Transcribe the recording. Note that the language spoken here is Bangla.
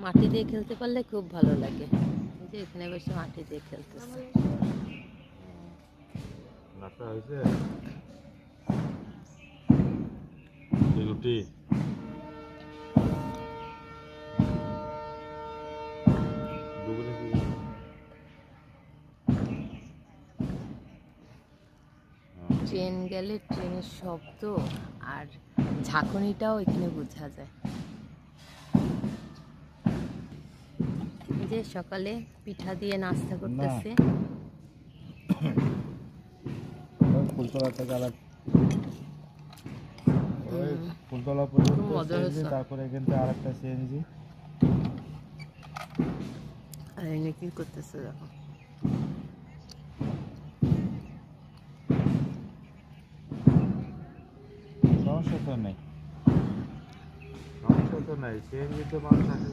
মাটি দিয়ে খেলতে পারলে খুব ভালো লাগে। এই যে এখানে বসে মাটি দিয়ে খেলতেছে। নাস্তা হয়েছে? রুটি দুপুরে কি ট্রেন গেলে ট্রেনের শব্দ আর ঝাঁকুনিটাও এখানে বোঝা যায়। এই যে সকালে পিঠা দিয়ে নাস্তা করতেছে। ফুলতলা থেকে আলাদা ফুলতলা পর্যন্ত সিএনজি, তারপরে এখান থেকে আরেকটা সিএনজি। আর এনে কি করতেছে দেখো। সমস্যা তো নেই, সমস্যা তো নেই, সিএনজিতে মানুষ আসে